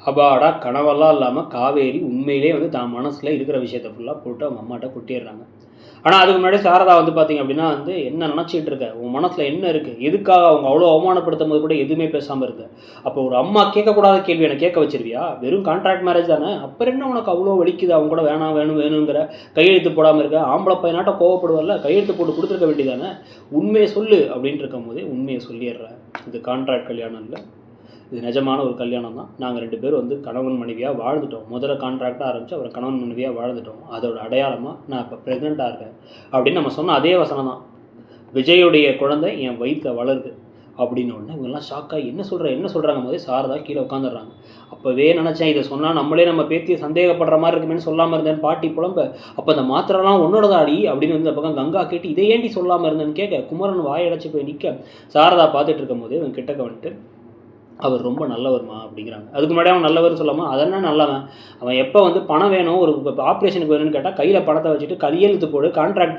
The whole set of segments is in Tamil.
அப்பாடா கனவெல்லாம் இல்லாமல் காவேரி உண்மையிலே வந்து தான் மனசில் இருக்கிற விஷயத்தை ஃபுல்லாக போட்டு அவங்க அம்மாட்ட கொட்டிடுறாங்க. ஆனால் அதுக்கு முன்னாடி சாரதா வந்து பார்த்திங்க அப்படின்னா வந்து என்ன நினச்சிட்டு இருக்க, உன் மனசில் என்ன இருக்குது, எதுக்காக அவங்க அவ்வளோ அவமானப்படுத்தும் போது கூட எதுவுமே பேசாமல் இருக்கு. அப்போ ஒரு அம்மா கேட்கக்கூடாத கேள்வி எனக்கு கேட்க வச்சிருவியா? வெறும் கான்ட்ராக்ட் மேரேஜ் தானே, அப்புறம் என்ன உனக்கு அவ்வளோ வலிக்குது, அவங்க கூட வேணாம் வேணுங்கிற, கையெழுத்து போடாமல் இருக்க, ஆம்பளை பையனாட்ட கோவப்படுவதில்ல, கையெழுத்து போட்டு கொடுத்துருக்க வேண்டியதானே, உண்மையை சொல்லு அப்படின்ட்டு இருக்கும் போதே உண்மையை சொல்லிடுறேன். இது கான்ட்ராக்ட் கல்யாணம் இல்லை, இது நிஜமான ஒரு கல்யாணம் தான். நாங்கள் 2 பேரும் வந்து கணவன் மனைவியாக வாழ்ந்துட்டோம். முதல்ல கான்ட்ராக்டாக ஆரம்பித்து அப்புறம் கணவன் மனைவியாக வாழ்ந்துட்டோம். அதோட அடையாளமாக நான் இப்போ ப்ரெக்னெண்ட்டாக இருக்கேன் அப்படின்னு நம்ம சொன்ன அதே வசனம் தான். விஜயுடைய குழந்தை என் வயிற்றில் வளருது அப்படின்னு ஒன்று இவங்கெல்லாம் ஷாக்காகி என்ன சொல்கிறாங்க போதே சாரதா கீழே உட்காந்துடுறாங்க. அப்போவே நினச்சேன் இதை சொன்னால் நம்மளே நம்ம பேத்தியை சந்தேகப்படுற மாதிரி இருக்குமேனு சொல்லாமல் இருந்தேன். பாட்டி புலம்ப, அப்போ அந்த மாத்திரலாம் உன்னோடதாடி அப்படின்னு வந்து பக்கம் கங்கா கேட்டு இதை ஏண்டி சொல்லாமல் இருந்தேன்னு கேட்க குமரன் வாயடைச்சி போய் நிற்க சாரதா பார்த்துட்டு இருக்கும் போது இவன் கிட்டக்க வந்துட்டு அவர் ரொம்ப நல்லவர்மா அப்படிங்கிறாங்க. அதுக்கு முன்னாடி அவன் நல்லவர்னு சொல்லாமல் அதென்ன நல்லவன், அவன் எப்போ வந்து பணம் வேணும் ஒரு ஆப்ரேஷனுக்கு வேணும்னு கேட்டால் கையில் பணத்தை வச்சுட்டு கையெழுத்து போடு கான்ட்ராக்ட்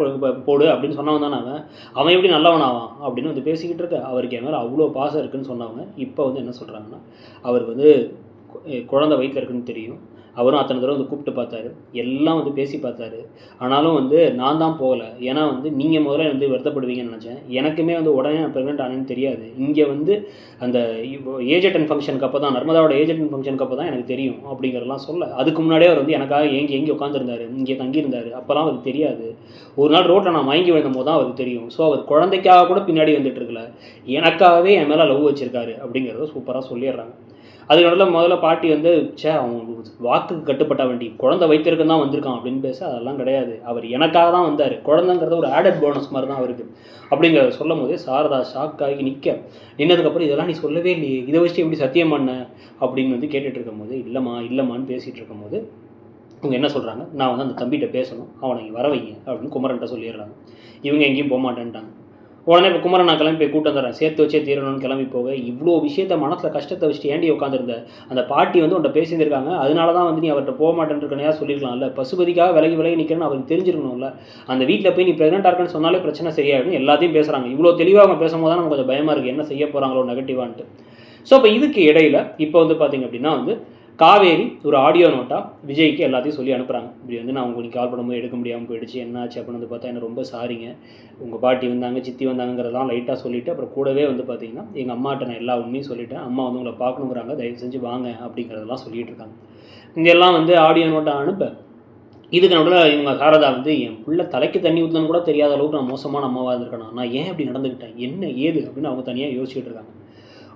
போடு அப்படின்னு சொன்னவன் தானே அவன் எப்படி நல்லவனாவான் அப்படின்னு வந்து பேசிக்கிட்டு இருக்க. அவருக்கு என் மேலே அவ்வளோ பாசம் இருக்குதுன்னு சொன்னவங்க இப்போ வந்து என்ன சொல்கிறாங்கன்னா அவருக்கு வந்து குழந்தை வயிற்றில் இருக்குன்னு தெரியும். அவரும் அத்தனை தடவை வந்து கூப்பிட்டு பார்த்தாரு, எல்லாம் வந்து பேசி பார்த்தாரு. ஆனாலும் வந்து நான் தான் போகலை. ஏன்னா வந்து நீங்கள் முதல்ல வந்து வருத்தப்படுவீங்கன்னு நினச்சேன். எனக்குமே வந்து உடனே நான் ப்ரெக்னென்ட் ஆனேன்னு தெரியாது. இங்கே வந்து அந்த ஏஜ் அட்டன் ஃபங்க்ஷனுக்கு அப்போ தான், நர்மதாவோட ஏஜ் அட்டன் ஃபங்க்ஷனுக்கு அப்போ தான் எனக்கு தெரியும் அப்படிங்கிறதெல்லாம் சொல்ல. அதுக்கு முன்னாடியே அவர் வந்து எனக்காக ஏங்கி உட்காந்துருந்தார், இங்கே தங்கியிருந்தார். அப்போலாம் அவருக்கு தெரியாது. ஒரு நாள் ரோட்டில் நான் மயங்கி விழுந்தும் போது தான் அவருக்கு தெரியும். ஸோ அவர் குழந்தைக்காக கூட பின்னாடி வந்துட்டு இருக்கல, எனக்காகவே என் மேலே லவ் வச்சுருக்காரு அப்படிங்கிறத சூப்பராக சொல்லிடுறாங்க. அதுக்கு முதல்ல பாட்டி வந்து அவன் வாக்குக்கு கட்டுப்பட்ட வேண்டி குழந்தை வைத்திருக்கன்னு தான் வந்திருக்கான் அப்படின்னு பேச, அதெல்லாம் கிடையாது, அவர் எனக்காக தான் வந்தார், குழந்தைங்கிறத ஒரு ஆடட் போனஸ் மாதிரி தான் அவருக்கு அப்படிங்கிறத சொல்லும் போதே சாரதா ஷாக் ஆகி நின்னதுக்கப்புறம் இதெல்லாம் நீ சொல்லவே இல்லையே, இதை வச்சு எப்படி சத்தியம் பண்ண அப்படின்னு வந்து கேட்டுட்டு இருக்கும் போது இல்லைம்மான்னு பேசிகிட்டு இருக்கும் போது இவங்க என்ன சொல்கிறாங்க, நான் வந்து அந்த தம்பிகிட்ட பேசணும், அவனை இங்கே வர வைங்க அப்படின்னு குமரன்ட்ட சொல்லிடுறாங்க. இவங்க எங்கேயும் போக மாட்டேன்ட்டாங்க. உடனே இப்போ குமரன் நான் கிளம்பி போய் கூட்டம் தரேன், சேர்த்து வச்சே தீரணும்னு கிளம்பி போக, இவ்வளோ விஷயத்த மனசில் கஷ்டத்தை வச்சுட்டு ஏண்டி உட்காந்துருந்த, அந்த பாட்டி வந்து உன்ட்ட பேசியிருக்காங்க, அதனால தான் வந்து நீ அவர்கிட்ட போக மாட்டேன்ருக்கனையா சொல்லியிருக்கலாம்ல, பசுபதிக்காக விலகி நிற்கிறேன்னு அவருக்கு தெரிஞ்சிருக்கணும்ல, அந்த வீட்டில் போய் நீ ப்ரெக்னெண்ட்டாக இருக்குன்னு சொன்னாலே பிரச்சனை சரியாயிடும், எல்லாத்தையும் பேசுகிறாங்க. இவ்வளோ தெளிவாக அவங்க பேசும்போது தான் நமக்கு கொஞ்சம் பயமாக இருக்குது, என்ன செய்ய போகிறாங்களோ நெகட்டிவான்ட்டு. ஸோ இப்போ இதுக்கு இடையில் இப்போ வந்து பார்த்திங்க அப்படின்னா வந்து காவேரி ஒரு ஆடியோ நோட்டாக விஜய்க்கு எல்லாத்தையும் சொல்லி அனுப்புகிறாங்க. இப்படி வந்து நான் உங்களுக்கு கால் பண்ணும்போது எடுக்க முடியாமல் போயிடுச்சு, என்னாச்சு அப்படின்னு வந்து பார்த்தா என்ன ரொம்ப சாரிங்க, உங்கள் பாட்டி வந்தாங்க சித்தி வந்தாங்கிறதெல்லாம் லைட்டாக சொல்லிவிட்டு அப்புறம் கூடவே வந்து பார்த்திங்கன்னா எங்கள் அம்மாட்ட நான் எல்லா உண்மையும் சொல்லிவிட்டேன், அம்மா வந்து உங்களை பார்க்கணுங்கிறாங்க, தயவு செஞ்சு வாங்க அப்படிங்கிறதெல்லாம் சொல்லிகிட்டு இருக்காங்க. இதெல்லாம் வந்து ஆடியோ நோட்டாக அனுப்ப இதுக்கு நடுவில் இவங்க சாரதா வந்து என் பிள்ளை தலைக்கு தண்ணி ஊற்றணும்னு கூட தெரியாத அளவுக்கு நான் மோசமான அம்மாவாக இருந்திருக்கேன், நான் ஏன் அப்படி நடந்துக்கிட்டேன், என்ன ஏது அப்படின்னு அவங்க தனியாக யோசிச்சுட்டு இருக்காங்க.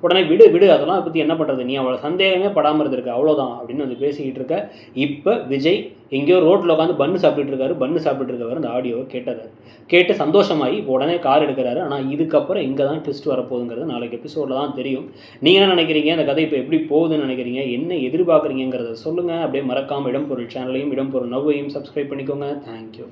உடனே விடு அதெல்லாம் பற்றி என்ன பண்ணுறது, நீ அவளை சந்தேகமே படாமல் இருந்திருக்க அவ்வளோதான் அப்படின்னு வந்து பேசிக்கிட்டு இருக்க. இப்போ விஜய் எங்கேயோ ரோட்டில் உட்காந்து பன்னு சாப்பிட்டுட்டு இருக்கவர் அந்த ஆடியோவை கேட்டு சந்தோஷமாகி உடனே கார் எடுக்கிறாரு. ஆனால் இதுக்கப்புறம் இங்கே தான் ட்விஸ்ட் வரப்போகுதுங்கிறது நாளைக்கு எபிசோடில் தான் தெரியும். நீங்கள் என்ன நினைக்கிறீங்க, அந்த கதை இப்போ எப்படி போகுதுன்னு நினைக்கிறீங்க, என்ன எதிர்பார்க்குறீங்கிறத சொல்லுங்கள். அப்படியே மறக்காமல் இடம்பொருள் சேனலையும் இடம்பொருள் நவ்வையும் சப்ஸ்கிரைப் பண்ணிக்கோங்க. தேங்க்யூ.